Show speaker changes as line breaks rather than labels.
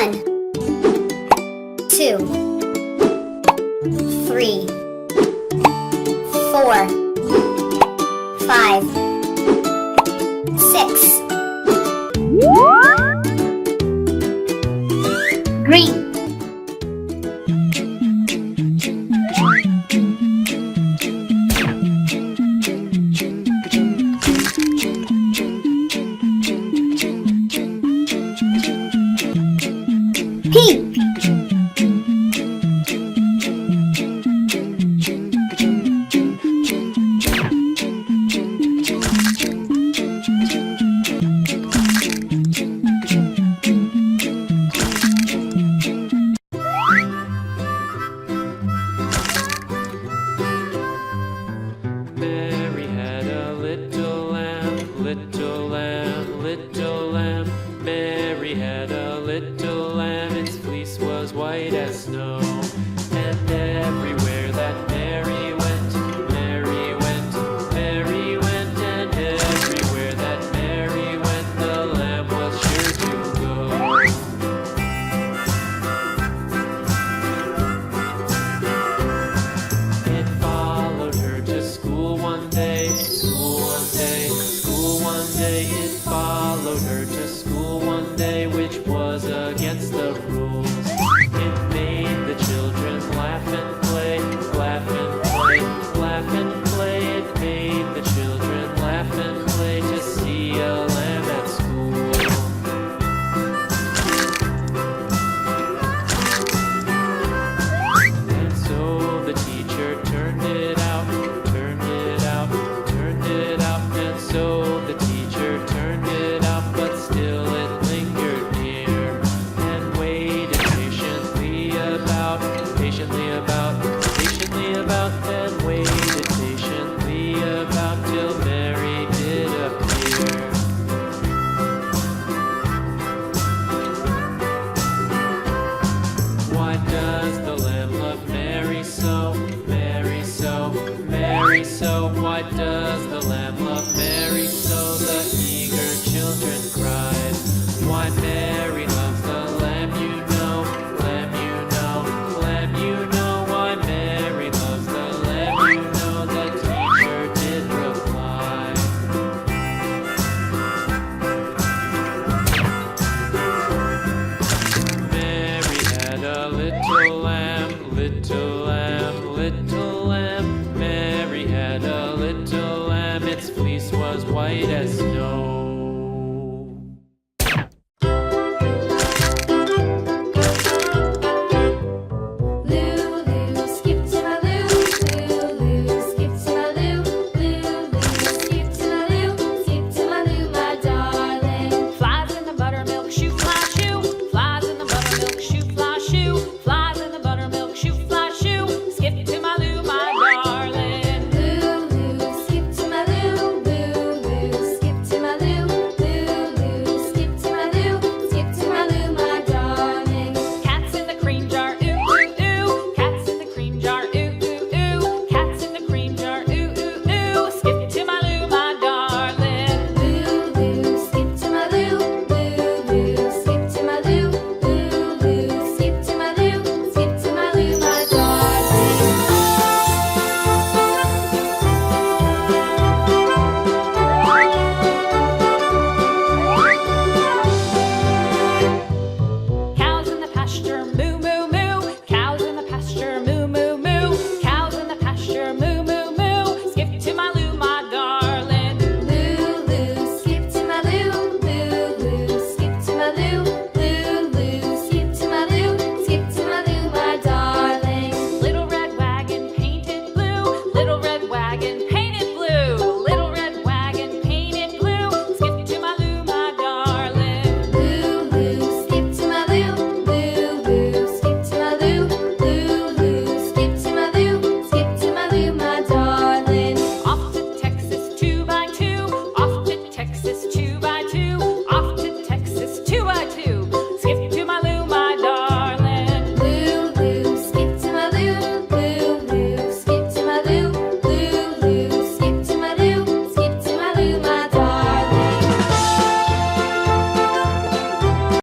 1, 2, 3, 4, 5, 6. Green. Pink.
Mary had a little lamb, little lamb, little lamb. Mary had a little lamb, its fleece was white as snow. And everywhere that Mary went, Mary went, Mary went. And everywhere that Mary went, the lamb was sure to go. It followed her to school one day, school one day, school one day. It followed her to school one day, which was against the rules. It made the children laugh and play, laugh and play, laugh and play. It made the children laugh and play to see a lamb at school. And so the teacher turned it out, turned it out, turned it out. And so the teacher turned it out, but still it lingered near and waited patiently about, patiently about, patiently about, and waited patiently about till Mary did appear. Why does the lamb love Mary so, Mary so, Mary so? Why does the lamb love Mary so? The eager children cried. Why Mary loves the lamb, you know, lamb, you know, lamb, you know. Why Mary loves the lamb, you know, the teacher did reply. Mary had a little lamb, little lamb, little lamb. Mary had a little lamb, its fleece was white as snow.